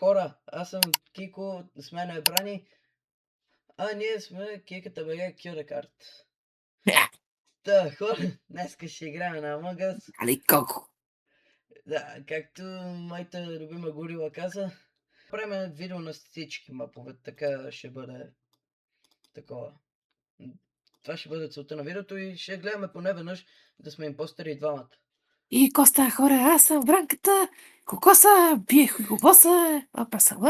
хора, аз съм Кико, с мен е Брани, а ние сме Киката БГ Кюрекарт. Та, хора, днеска ще играем на Among Us. Али колко? Да, както моята любима горила каза, правим видео на всички мапове, така ще бъде такова. Това ще бъде целта на видеото и ще гледаме поне веднъж да сме импостери и двамата. И коста хора, аз съм Вранката, кокоса, биех и кокоса, папа съм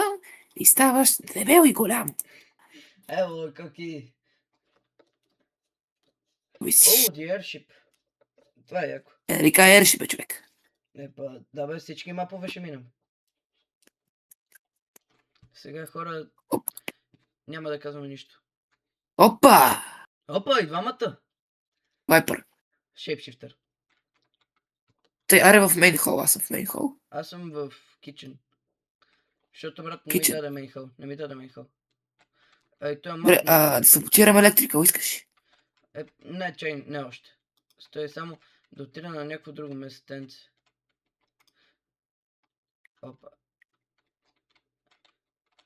и ставаш дебел и голям. Ево, коки! Виж, О, the airship! Това е яко. река ерши, бе, човек. Да бе, всички мапове ще минем. Сега хора, Оп. няма да казваме нищо. Опа! Опа, и двамата! Вайпър. Шейпшифтър. Тъй, аре в мейн хол, аз съм в мейн хол. Аз съм в кичен. Защото брат не ми Kitchen. даде мейнхол. Не ми даде мейнхол. Ей, той е Добре, мап. да саботирам електрика, искаш? Не, чай, не още. Стой само да отида на някакво друго местенце. Опа.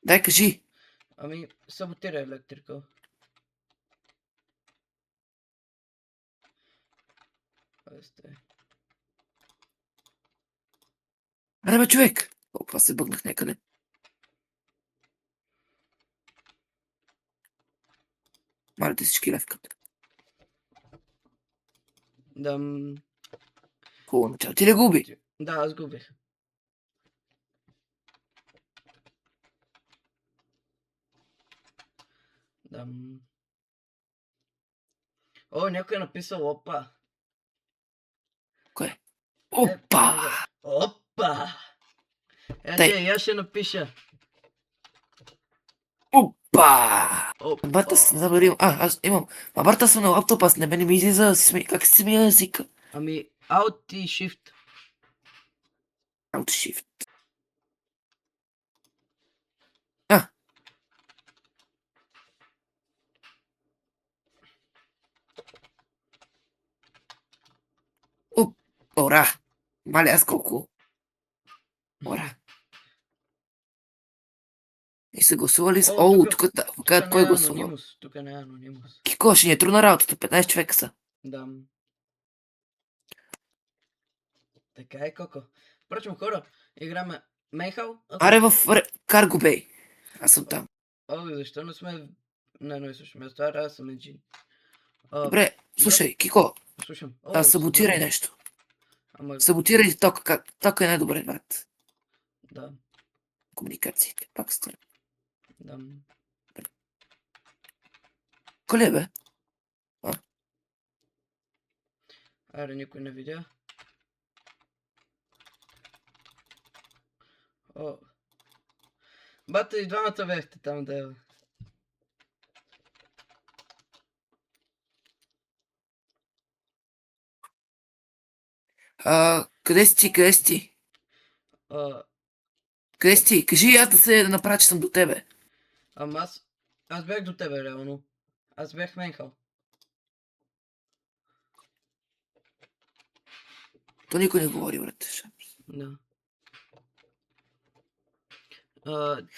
Дай, кажи. Ами, саботира електрика. Стой. Аре, бе, човек. Опа, се бъгнах някъде. Малите всички левкат. Дам... Хубаво начало. Ти ли губи? Да, аз губих. Дам... О, някой е написал опа. Кое? Опа! Опа! Тъй. Я ще напиша. Опа! Опа. Барта се забарил. Аз имам. Барта съм на лаптоп, аз не ми излиза. Как се смия езика? Ами, Alt и Shift. Alt Shift. Ора! Мале, аз колко? Ора. И са гласували с... О, тук кой е гласувал? Тук не е анонимус. Кико, ще ни е трудна работата. 15 човека са. Да. Така е, Коко. Впрочем, хора, играме Мейхал. Аре в Карго Бей. Аз съм там. О, защо не сме на едно и също място? Аре, аз съм Еджин. Добре, слушай, Кико, Слушам. саботирай нещо. Ама, Саботирай тока. Тока е най-добре, брат. да. Комуникациите. Пак стара. Да. Коли е, бе? Аре, никой не видя. О. Бата и двамата бехте там, да е. Къде си ти? Къде си ти? Къде си ти? Кажи аз да направя, че съм до тебе. Ама аз бях до тебе, реално. Аз бях Мейхал. То никой не говори, брат. Да.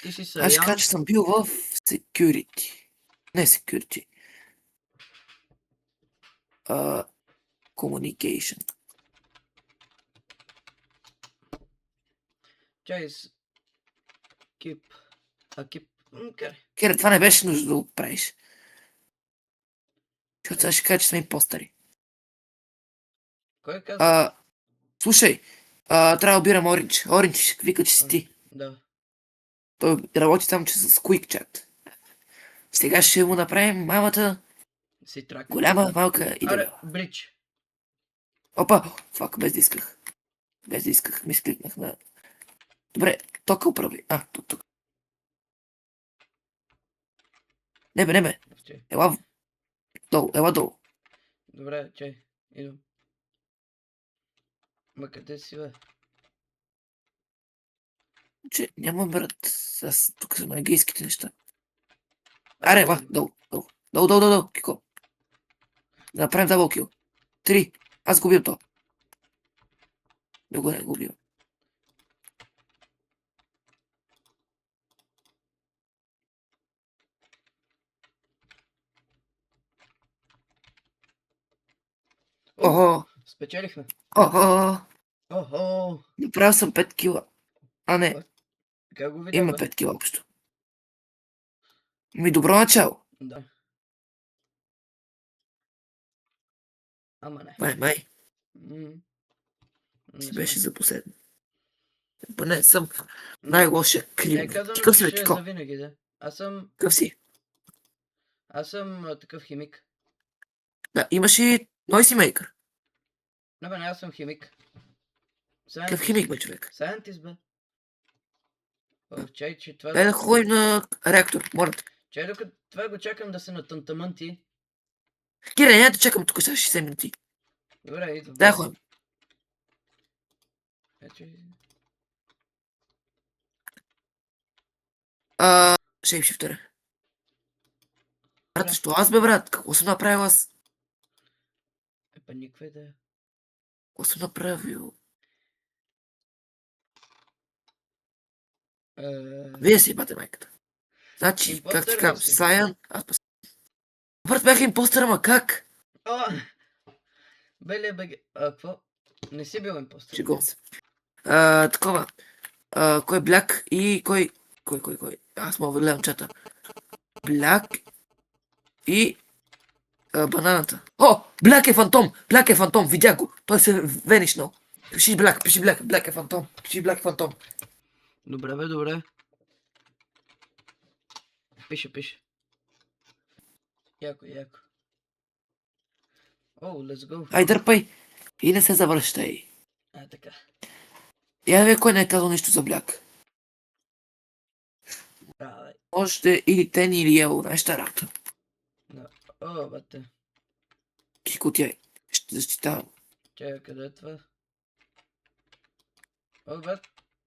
Ти си Аз ще Саян. кажа, че съм бил в security. Не security. Communication. Чай с... Кип. Кип. Къде? Кере, това не беше нужда да го правиш. Защото сега ще кажа, че сме импостъри. Кой каза? Слушай, трябва да обирам Ориндж. Ориндж ще вика, че си ти. Да. Той работи само, че с Quick Chat. Сега ще му направим мамата Си трак. голяма, малка и Аре, дебела. брич. Опа, фак, без да исках. Без да исках, ми скликнах на... Добре, тока управи. Тук. Не бе. Ела долу. Добре, чай. Идвам. Ма къде си, бе? Че няма, брат. Аз тук са на английските неща. Аре, долу, Кико. Да направим дабл кил. 3. Аз губим то. Не го убивам. Охо, Спечелихме. охо, Охо! направил съм 5 кила. А не, Как го видя, има бе? 5 кила общо. Ми добро начало. Да. Ама не. Май, М, Не ти сме. беше за последно. Поне съм най-лошия криминал. Казано, Ти къв че си, бе, ще е Кико? завинаги, да. Къв си? Аз съм такъв химик. Да, имаш и Noisy Maker. Не, бе, не, аз съм химик. Какъв Сайентист. химик, бе, човек? Сайентист, бе. Чай, че това... Дай да ходим на реактор, моля те. Чай, докато това го чакам да се натантамънти. Кире, няма да чакам тук сега 60 минути. Добре, идвам. Дай да ходим. Че... Шейпшифтър. Брат, Добре. що аз, бе, брат? Какво съм направил аз? Па никаква идея. Какво съм направил? Вие си ебате майката. Значи, как ти Импостър ли казвам, си? Саян, аз пас... Брат, бях импостър, ама как? О! Белия беге... какво? Не си бил импостър. Шегувам се. Такова. Кой е Бляк и кой? Аз мога да гледам чата. Бляк и бананата. О, Бляк е фантом! Бляк е фантом, видях го. Той се венишнал. Пиши Бляк, Бляк е фантом. Пиши Бляк е фантом. Добре, бе, добре. Пише. Яко. О, let's go. Ай, дърпай. И не се завръщай. Така. Я да ви кой не е казал нищо за Бляк. Бе. Може да е или Тен или Ело, нашата работа. Да. О, бате. Кико тя ще защитавам. Чакай, къде е това? О, бе.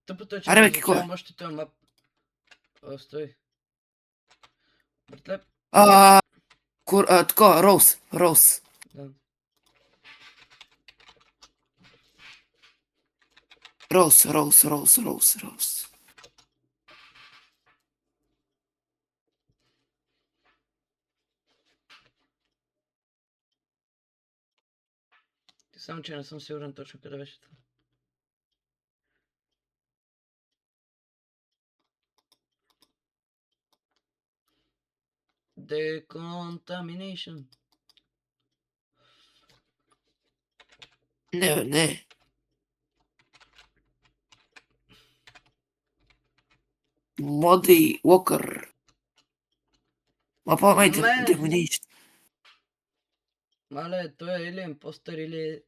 Тъпото е, че Аре, не бе, какво е? изучавам още този мап. О, стой. Братле. Такова, Роуз. Да. Роуз. Само, че не съм сигурен точно къде беше това. Decontamination. Не, бе, не. Моди Уокър. Мапа май Не! демонич. Мале, той е или импостър, или...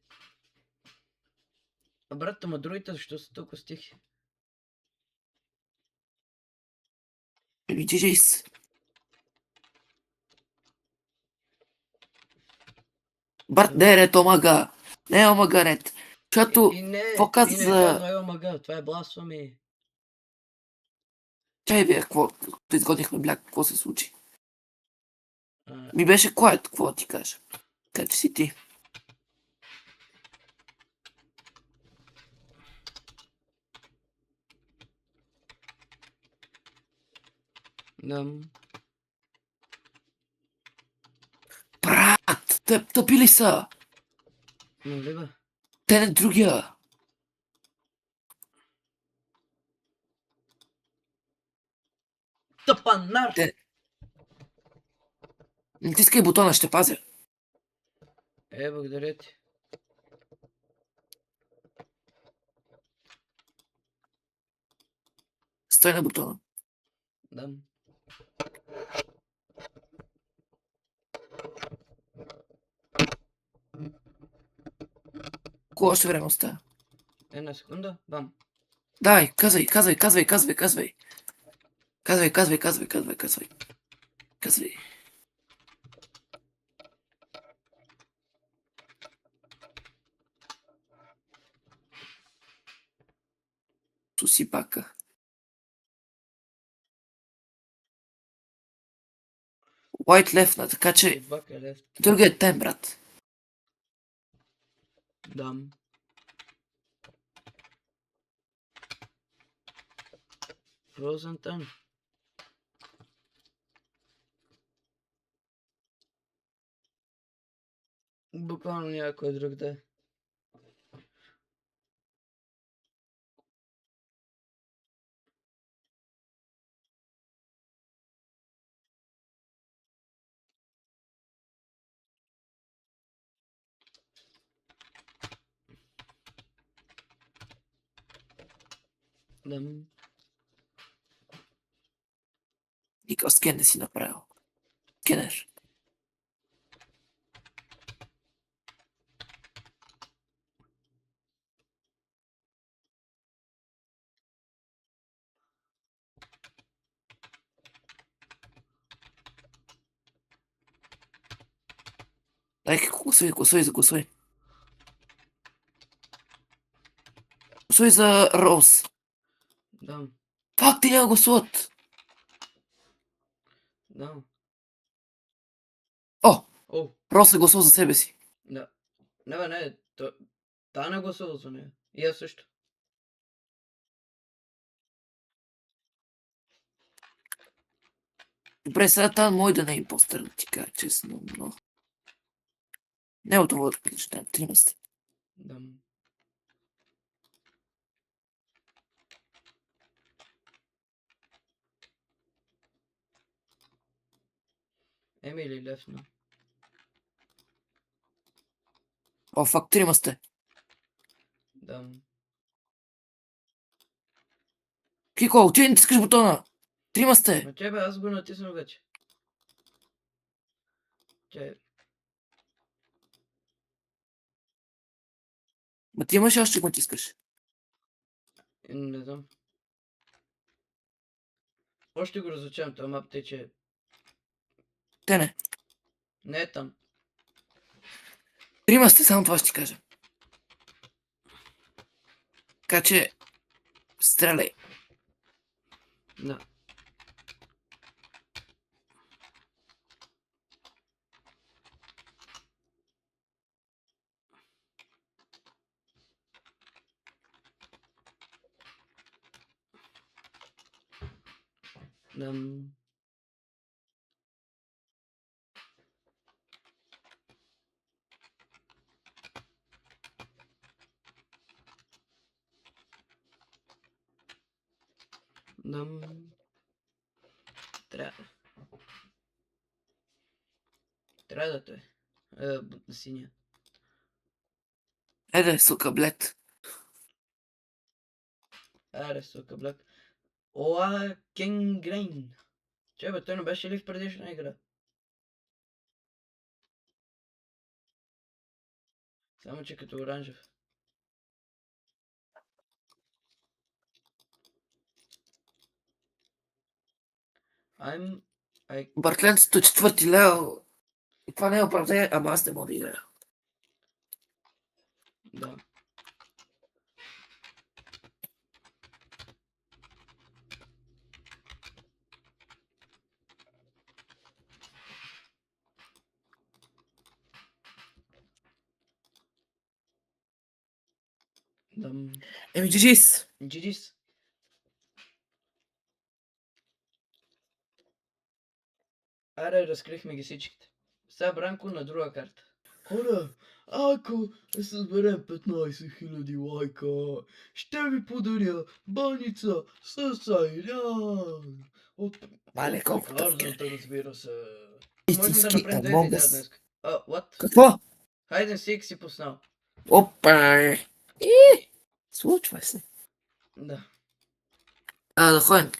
А брат, ама другите защо са толкова стихи? Еми, джейс. Брат, не, ред, омага. Не, омага, ред. Защото, И не, какво и каза не за... казва омага, това е бласфеми. Чай бе, какво? Да изгодихме Бляк, какво се случи? А, Ми беше quiet, какво да ти кажа. Къде си ти? да. Брат, тъпи ли са? Нали бе? Те не другия. Тъпанар! Те... Натискай бутона, ще пазя. Благодаря ти. Стой на бутона. Да. Колко още време остава? Една секунда, бам. Давай, казвай. Казвай. Суси пака. White left, така че Бака лефт. другият тем, брат. Дам. Frozen time. Буквално някой друг да е. Дам. И какъв скен да си направил? Скенер. Дай, гласуй, гласуй, гласуй. Гласуй за Роуз. Дам. Фак, ти няма гласуват. Дам. О, О, Роуз е гласувал за себе си. да. Не, та не гласува за нея. И аз също. Добре, сега тази мой да не е импостър, да ти кажа честно, но... Не от това да прочетем, 3 сте. Дам. Емили Левна. О, фак, 3 сте. Дам. Кико, отиди не тискаш бутона. 3 сте. Ма тебе аз го натиснах вече. Че, Ма ти имаш още го натискаш. не знам. Още го разучавам това мап, тъй че Те не. не е там. 3 сте, само това ще ти кажа. Така че... Стреляй. Да. Дам. Дам. Трябва. Трябва да той. Синя. Еде, сука, блед. Аре, сука, блак. Оа, Кенгрейн. Че бе, той не беше ли в предишна игра? Само че като оранжев. I... Бъртленцето 4 лева. И това не е оправдание, ама аз не мога да играя. Да. Дам. Еми, джиджис. GG's. Аре, разкрихме ги всичките. Сега Бранко на друга карта. Хора, ако съберем 15 000 лайка, ще ви подаря баница с айран. От Мале, колко пекарната, разбира се. Можем да истински направим две Among видеа Us. днес. What? Какво? Хайден сик си пуснал. Опа! Случва се. Да. Да ходим.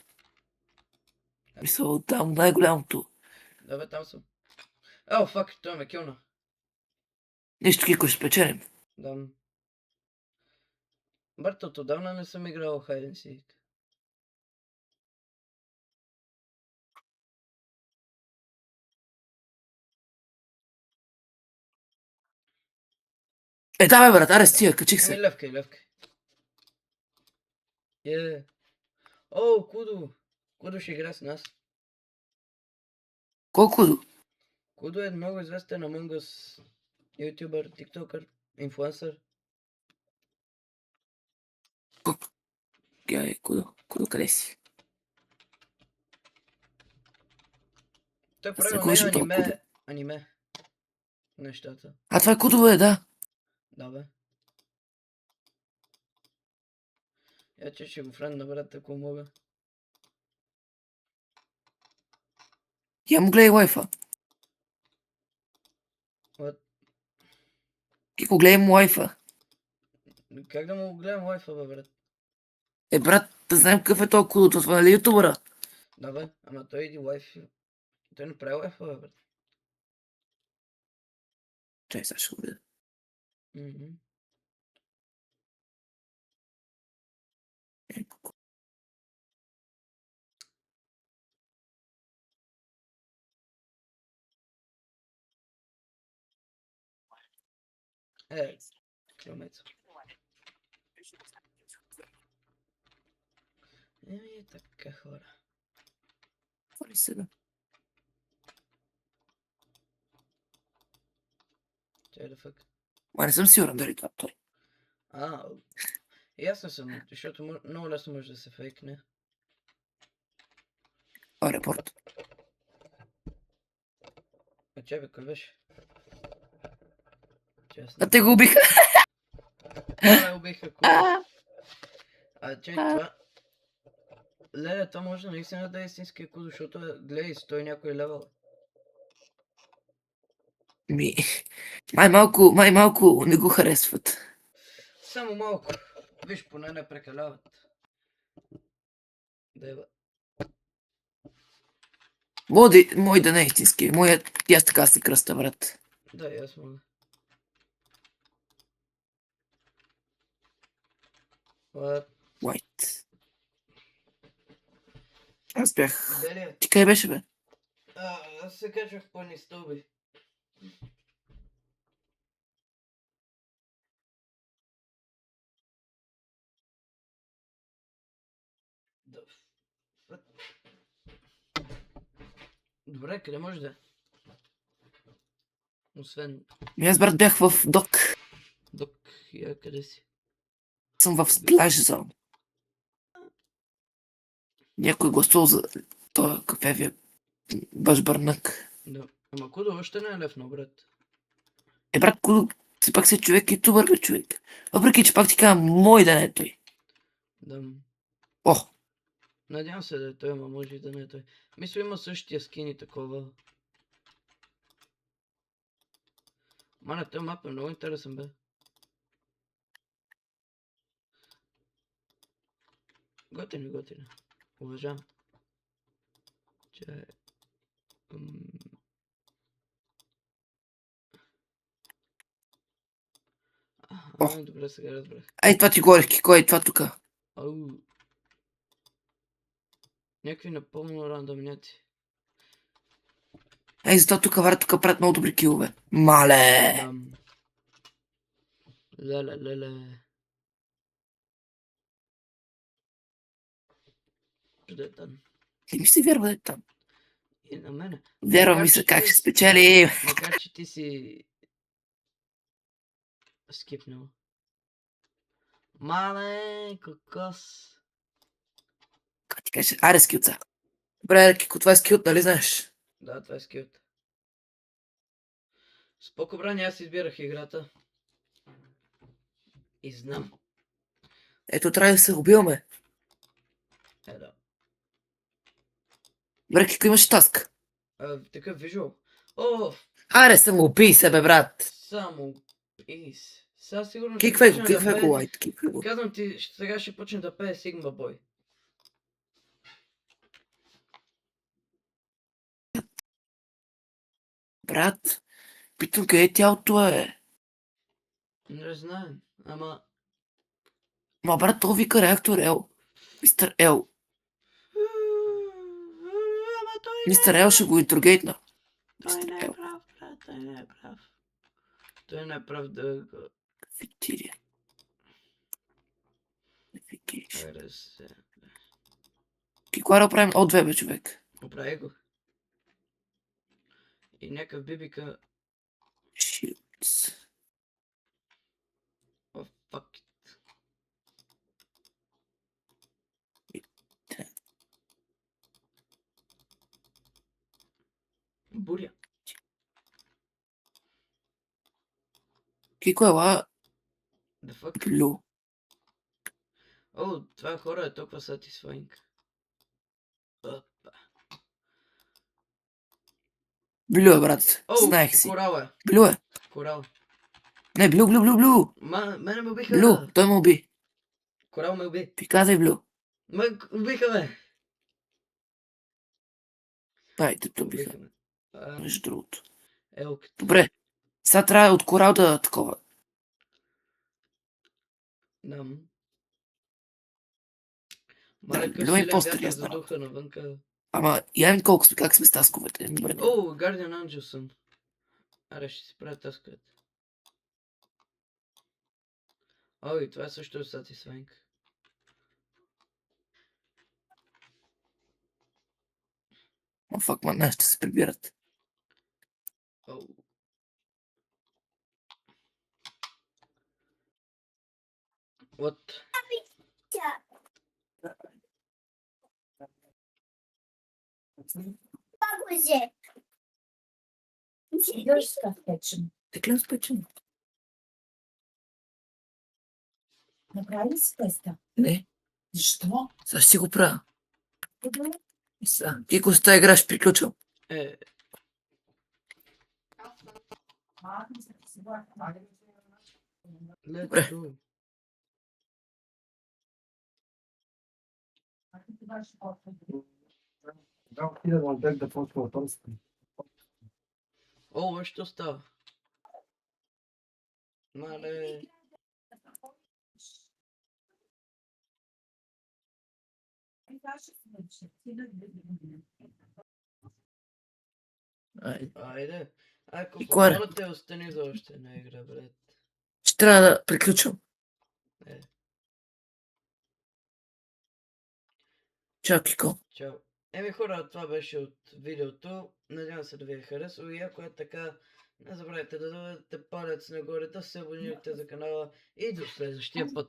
Мисля, там най-голямото. Да бе, там съм. О, фак, той ме килна. Нещо, Кико, ще спечелим. Да. Брат, от отдавна не съм играл Хайден сик. Да, бе, брат, аре, стига, качих Ами се. левкай. О, Кудо. Кудо ще игра с нас. Колко? Кудо е много известен Among Us ютубър, тиктокър, инфлуенсър. Кудо, къде си? Той Аз прави не го виждам онея толкова. аниме. нещата. А това е кодове, да. Да, бе. Я че ще го френдна, брат, ако мога. Я му гледай лайфа. What? И го гледай му лайфа. Как да му гледам лайфа, бе, брат? Е, брат, да знаем какъв е този кодото. Това нали ютубъра? Да, бе, ама той иди лайф. Той не прави лайфа, бе, брат. Чай, сега ще го видя. Мгм. Километър. Еми, така хора. Това ли сега? Чай да фък. Ма не съм сигурен дали това е той. Ясно съм, защото много лесно може да се фейкне. Това е репорт. А чай бе, кой беше? Честно. А те го убиха. Това убиха кой. Чай това. Леле, това може наистина да е истинския код, защото гледай, стои някой левел. Ми, май малко не го харесват. Само малко. Виж, поне не прекаляват. Дева. Мой да не е истински. Моят и аз така се кръста, брат. Да, и аз мога. What? White. Аз бях... Белия. Ти къде беше, бе? Аз се качвах в пълни стълби. Да. Добре, къде може да е? Освен Ми аз, брат, бях в док. док, я къде си? Съм в сплаш зон. Някой гласувал за този кафевия башбърнак. Да. Ама куда още не е левно, брат. Е, брат, Кудо, все пак си човек и тубър, бе, човек. Въпреки, че пак ти казвам, мой да не е той. Да. О, Надявам се да е той, ама може и да не е той. Мисля, има същия скин и такова. Мане, този мап е много интересен, бе. Готин, готин. Уважавам. Че... О. Добре, сега разбрах. ай, това ти говорих, кой е това тука? Ау. Някакви напълно рандомняци. Ей, затова тука, брат, тука правят много добри килове. Мале! Дам. Леле. Къде е там? Не ми се вярва да е там. И на мене. Вярва ми се как ще спечели. Макар, че ти си... скипнал. Мале, кокос. Как ти кажеш? Аре, скилца. Добре, Кико, това е скилт, нали знаеш? Да, това е скилт. Споко, брани, аз избирах играта. И знам. Ето, трябва да се убиваме. Да. Добре, Кико, имаш таск. Такъв вижуал. О, Аре, само убий се, бе, брат. само пис. Сега сигурно ще Киквай го, почне да киквай пее. го, лайт, киквай го. Казвам ти, сега ще почне да пее Sigma Boy. Брат, питам къде е тялото, е. Не знаем, ама... Ма, брат, то вика реактор Ел. Мистер Ел. Ама той Мистер Ел ще го интрогейтна. той не е прав, брат, той не е прав. Той не е прав да го... Кафетерия. Notification. Айде се... Кикова да правим O2, бе, човек. Оправи го. И някакъв бибика... Shields. О, fuck it. Буря. Кико ела The fuck? блю. О, това хора е толкова satisfying. Опа. Блю е, брат. О, Знаех си. корал е. Блю е. Корал. Не, блю. Мене ме Блю. убиха. Той ме уби. Корал ме уби. Ти казай блю. Ме убиха ме. Ай, те убиха. Убиха ме. Между другото. Елката. Добре. Сега трябва от корал да такова. Дам. Да, Мале, къв блю и силен постери, вятър аз знам. задуха навънка. Ама, я колко сме, как сме с тасковете. Добре. О, Guardian Angel съм. Аре, ще си правя таската. Ой, това също е satisfying. О, фак, ман, ще се прибират. Оу. What? Погузе. Селёдка печем. Ти клем с печен? Направили си теста? Не, Защо? сега ще си го правя. Добре. И сега. Кико, с тази игра ще приключвам. Let's Добре. go. Да, отида на обект да почва от Орска. О, що става? Мале. Айде. Айде. Ако И кой е? помолите, остани за още една игра, брат. Ще трябва да приключвам. Е. Чао, Кико. Чао. Еми хора, това беше от видеото. Надявам се да ви е харесало и ако е така, не забравяйте да дадете палец нагоре, да се абонирате за канала и до следващия път.